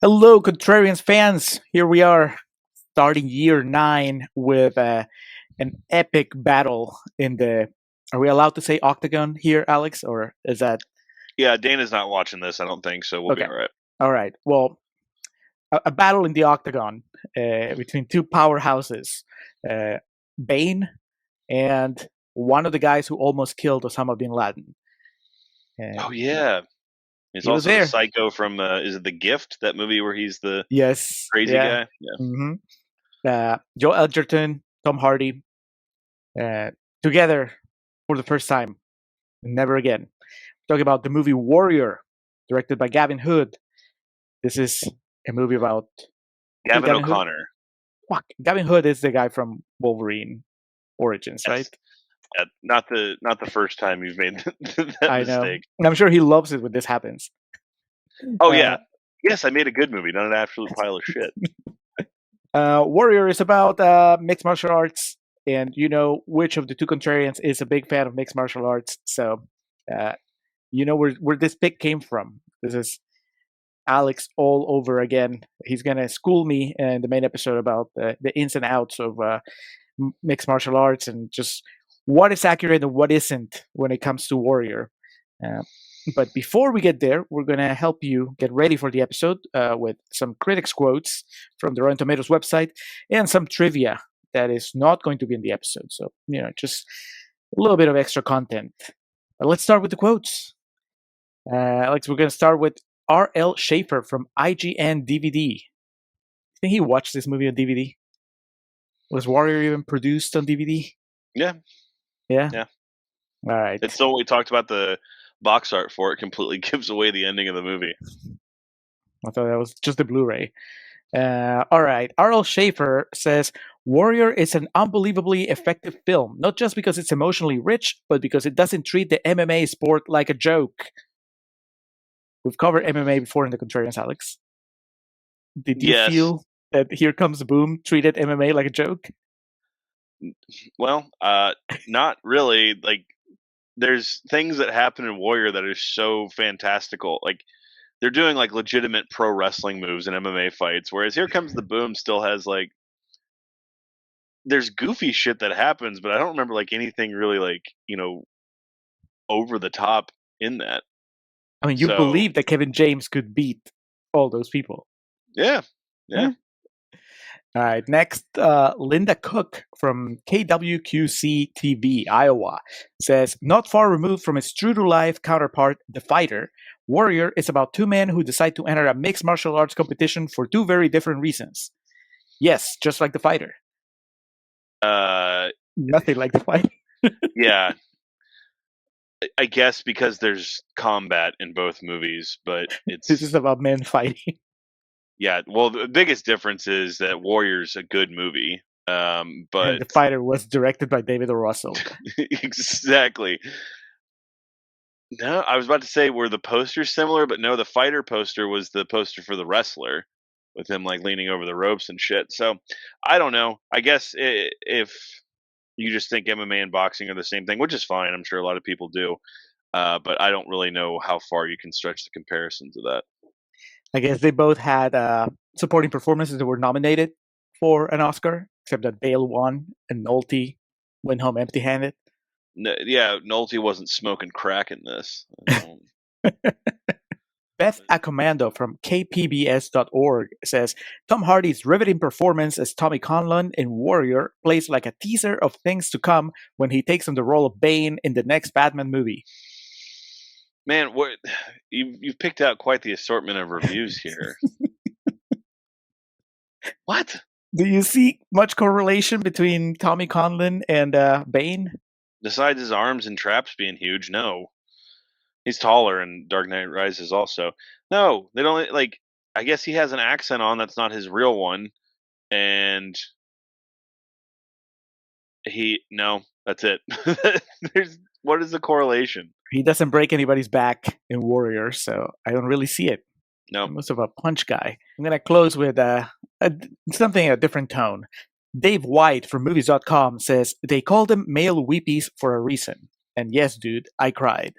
Hello, Contrarians fans. Here we are, starting year 9 with an epic battle in the. Are we allowed to say octagon here, Alex, or is that Yeah, Dana's not watching this, I don't think, so we'll be okay? all right. All right. Well, a battle in the octagon between two powerhouses, uh, Bane and one of the guys who almost killed Osama bin Laden. Oh yeah, he's He was also the there. psycho from is it The Gift? That movie where he's the Yes. crazy Yeah. guy. Yeah. hmm Joe Edgerton, Tom Hardy, together for the first time. Never again. Talking about the movie Warrior, directed by Gavin Hood. This is a movie about Gavin Gavin Hood. O'Connor. Fuck, Gavin Hood is the guy from Wolverine Origins, right? Yes. Not the first time you've made that I know. mistake. And I'm sure he loves it when this happens. Oh yeah. Yes, I made a good movie, not an absolute pile of shit. Warrior is about mixed martial arts, and you know which of the two contrarians is a big fan of mixed martial arts. So, you know where this pick came from. This is Alex all over again. He's gonna school me in the main episode about the ins and outs of mixed martial arts and just what is accurate and what isn't when it comes to Warrior. But before we get there, we're going to help you get ready for the episode with some critics' quotes from the Rotten Tomatoes website and some trivia that is not going to be in the episode. So, just a little bit of extra content. But let's start with the quotes. Alex, we're going to start with R.L. Schaefer from IGN DVD. I think he watched this movie on DVD. Was Warrior even produced on DVD? Yeah. Yeah? Yeah. All right. It's so we talked about the box art for it completely gives away the ending of the movie. I thought that was just the Blu-ray. All right. R.L. Schaefer says, Warrior is an unbelievably effective film, not just because it's emotionally rich, but because it doesn't treat the MMA sport like a joke. We've covered MMA before in the Contrarians, Alex. Did you feel that Here Comes Boom treated MMA like a joke? Well, not really. Like, there's things that happen in Warrior that are so fantastical. Like, they're doing like legitimate pro wrestling moves in MMA fights, whereas Here Comes the Boom still has like there's goofy shit that happens, but I don't remember like anything really like, over the top in that. I mean, you believe that Kevin James could beat all those people. Yeah. All right, next, Linda Cook from KWQC TV, Iowa, says, not far removed from its true-to-life counterpart, The Fighter, Warrior is about two men who decide to enter a mixed martial arts competition for two very different reasons. Yes, just like The Fighter. Nothing like The Fighter. Yeah. I guess because there's combat in both movies, but This is about men fighting. Yeah, well, the biggest difference is that Warrior's a good movie, but and The Fighter was directed by David O. Russell. Exactly. No, I was about to say were the posters similar, but no, the Fighter poster was the poster for the wrestler, with him like leaning over the ropes and shit. So I don't know. I guess if you just think MMA and boxing are the same thing, which is fine. I'm sure a lot of people do, but I don't really know how far you can stretch the comparison to that. I guess they both had supporting performances that were nominated for an Oscar, except that Bale won and Nolte went home empty-handed. Yeah, Nolte wasn't smoking crack in this. Beth Accomando from kpbs.org says, Tom Hardy's riveting performance as Tommy Conlon in Warrior plays like a teaser of things to come when he takes on the role of Bane in the next Batman movie. Man, what you've picked out quite the assortment of reviews here. What? Do you see much correlation between Tommy Conlon and Bane? Besides his arms and traps being huge, no. He's taller in Dark Knight Rises also. No, they don't like. I guess he has an accent on that's not his real one, and that's it. What is the correlation? He doesn't break anybody's back in Warrior, so I don't really see it. No. Most of a punch guy. I'm going to close with something a different tone. Dave White from Movies.com says, they call them male weepies for a reason. And yes, dude, I cried.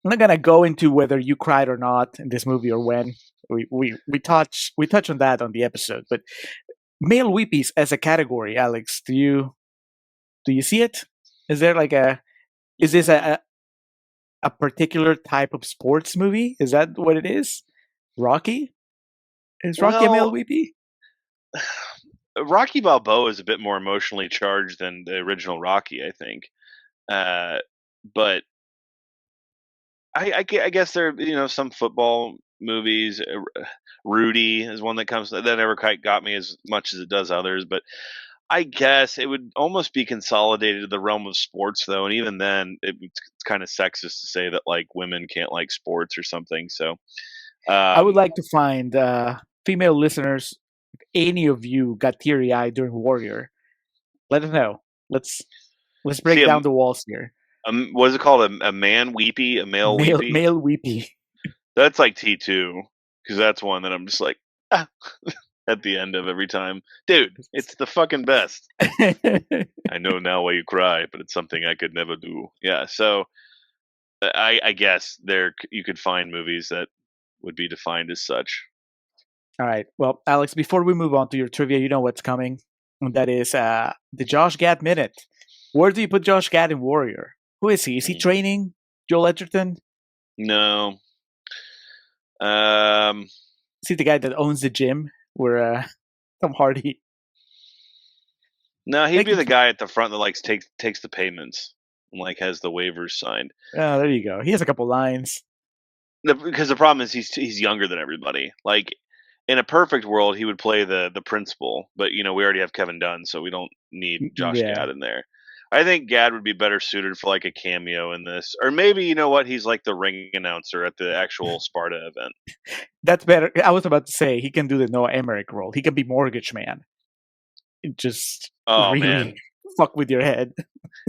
I'm not gonna go into whether you cried or not in this movie or when. We touch on that on the episode, but male weepies as a category, Alex, do you see it? Is there like a is this Mm, a particular type of sports movie? Is that what it is? Rocky? Is Rocky a male well, weepy? Rocky Balboa is a bit more emotionally charged than the original Rocky, I think. Uh, but I guess there are, some football movies. Rudy is one that comes that never quite got me as much as it does others, but I guess it would almost be consolidated to the realm of sports, though, and even then, it's kind of sexist to say that like women can't like sports or something. So, I would um, like to find female listeners. If any of you got teary eyed during Warrior, let us know. Let's see, break down the walls here. what is it called? A man weepy, a male Male weepy. male weepy. That's like T2 because that's one that I'm just like ah, at the end of every time, dude. It's the fucking best. I know now why you cry, but it's something I could never do. Yeah, so I guess you could find movies that would be defined as such. All right. Well, Alex, before we move on to your trivia, you know what's coming. And that is the Josh Gad Minute. Where do you put Josh Gad in Warrior? Who is he? Is he Mm. training Joel Edgerton? No, um, Is he the guy that owns the gym where Tom Hardy? no, he'd Like, be the guy at the front that like takes the payments and like has the waivers signed. oh, there you go. He has a couple lines. Because the problem is he's younger than everybody. Like in a perfect world, he would play the principal, but we already have Kevin Dunn, so we don't need Josh Yeah, Gad in there. I think Gad would be better suited for like a cameo in this, or maybe you know what, he's like the ring announcer at the actual Sparta event. that's better. I was about to say he can do the Noah Emmerich role. He can be Mortgage Man. It just Oh really man, fuck with your head.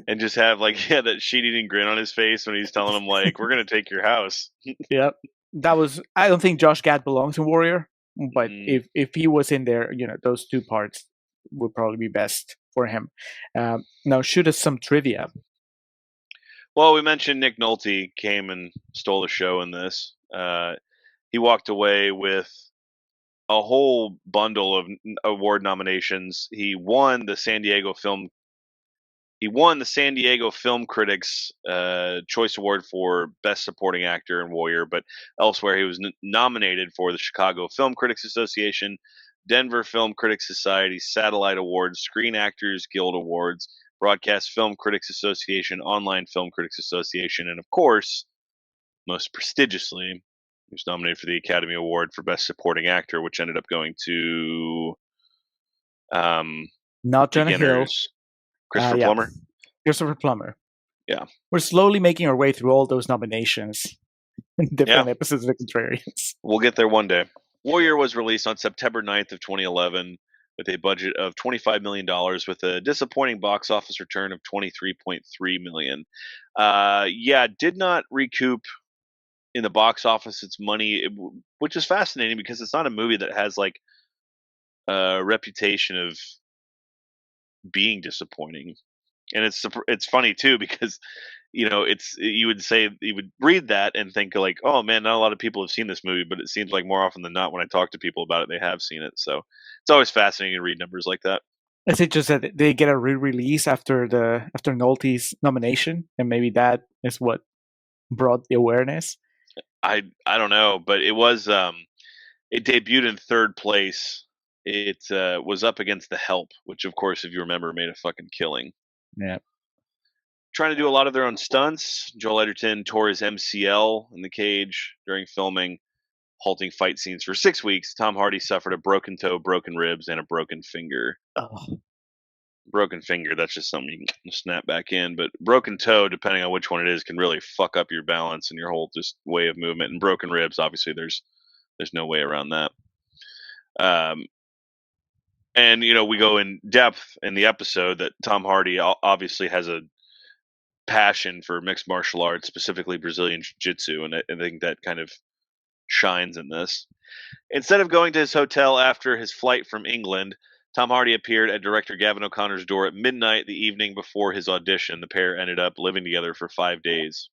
and just have like that shit eating grin on his face when he's telling him like we're gonna take your house. Yep. That was. I don't think Josh Gad belongs in Warrior, but Mm. if he was in there, those two parts would probably be best for him. Now, shoot us some trivia. Well, we mentioned Nick Nolte came and stole the show in this. He walked away with a whole bundle of award nominations. He won the San Diego Film Critics Choice Award for Best Supporting Actor in Warrior, but elsewhere he was nominated for the Chicago Film Critics Association, Denver Film Critics Society Satellite Awards, Screen Actors Guild Awards, Broadcast Film Critics Association, Online Film Critics Association, and of course, most prestigiously, he was nominated for the Academy Award for Best Supporting Actor, which ended up going to um, Not Jonah Hill. Beginners, Christopher Yeah, Plummer. Christopher Plummer. Yeah, We're slowly making our way through all those nominations in yeah, different episodes of the Contrarians. we'll get there one day. Warrior was released on September 9th of 2011 with a budget of $25 million with a disappointing box office return of $23.3 million. Yeah, did not recoup in the box office its money, which is fascinating because it's not a movie that has like a reputation of being disappointing. And it's funny too because it's you would say you would read that and think like, oh man, not a lot of people have seen this movie, but it seems like more often than not when I talk to people about it, they have seen it. So it's always fascinating to read numbers like that. Is it just that they get a re-release after Nolte's nomination, and maybe that is what brought the awareness? I don't know, but it debuted in third place. It was up against The Help, which of course, if you remember, made a fucking killing. Yeah. Trying to do a lot of their own stunts. Joel Edgerton tore his MCL in the cage during filming, halting fight scenes for 6 weeks. Tom Hardy suffered a broken toe, broken ribs, and a broken finger. Oh, Broken finger, that's just something you can snap back in. But broken toe, depending on which one it is, can really fuck up your balance and your whole just way of movement. And broken ribs, obviously, there's no way around that. Um, and we go in depth in the episode that Tom Hardy obviously has a passion for mixed martial arts, specifically Brazilian jiu-jitsu, and I think that kind of shines in this. Instead of going to his hotel after his flight from England, Tom Hardy appeared at director Gavin O'Connor's door at midnight the evening before his audition. The pair ended up living together for 5 days.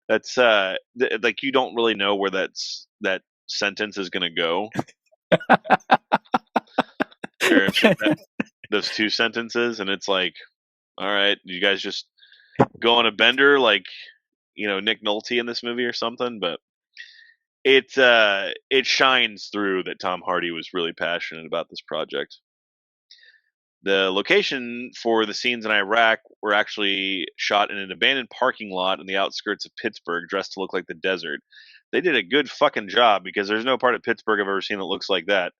That's like you don't really know where that sentence is going to go, or those two sentences, and it's like, all right, you guys just go on a bender like Nick Nolte in this movie or something, but it shines through that Tom Hardy was really passionate about this project. The location for the scenes in Iraq were actually shot in an abandoned parking lot in the outskirts of Pittsburgh, dressed to look like the desert. They did a good fucking job because there's no part of Pittsburgh I've ever seen that looks like that,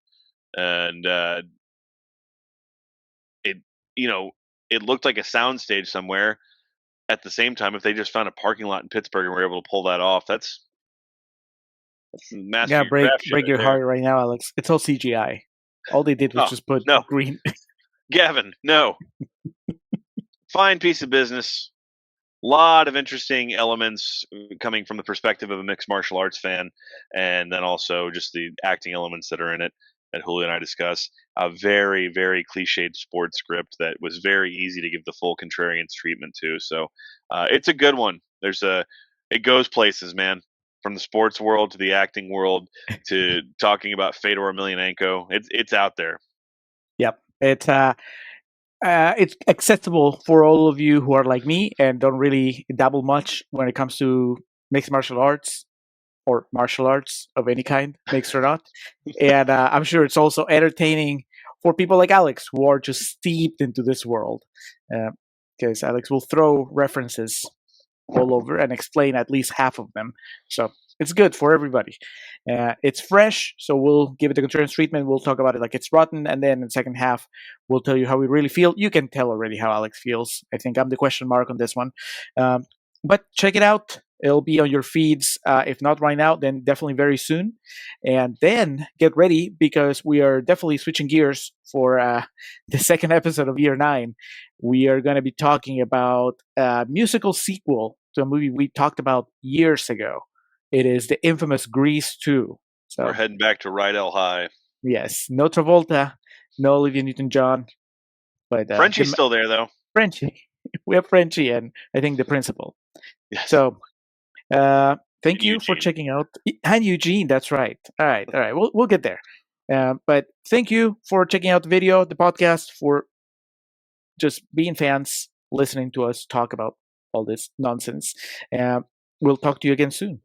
and it you know it looked like a soundstage somewhere. At the same time, if they just found a parking lot in Pittsburgh and were able to pull that off, that's Yeah, master your break craft shit break right your there. heart right now, Alex. It's all CGI. All they did was Oh just put no, green. Gavin, no. Fine piece of business. Lot of interesting elements coming from the perspective of a mixed martial arts fan, and then also just the acting elements that are in it that Julio and I discuss. A very, very cliched sports script that was very easy to give the full Contrarians treatment to. So it's a good one. It goes places, man. From the sports world to the acting world to talking about Fedor Emelianenko, it's out there. Yep, it's accessible for all of you who are like me and don't really dabble much when it comes to mixed martial arts or martial arts of any kind, mixed or not. And I'm sure it's also entertaining for people like Alex who are just steeped into this world. Because Alex will throw references all over and explain at least half of them. So it's good for everybody. It's fresh, so we'll give it the Contrarians treatment. We'll talk about it like it's rotten, and then in the second half, we'll tell you how we really feel. You can tell already how Alex feels. I think I'm the question mark on this one. But check it out. It'll be on your feeds. If not right now, then definitely very soon. And then get ready because we are definitely switching gears for the second episode of Year 9. We are going to be talking about a musical sequel to a movie we talked about years ago. It is the infamous Grease 2. So, We're heading back to Rydell High. yes, no Travolta, no Olivia Newton-John, but Frenchie's still there, though. Frenchie. We have Frenchie and I think the principal. Yes. So, thank And you for Eugene. checking out. And Eugene, that's right. All right. We'll get there. But thank you for checking out the video, the podcast, for just being fans, listening to us talk about all this nonsense. We'll talk to you again soon.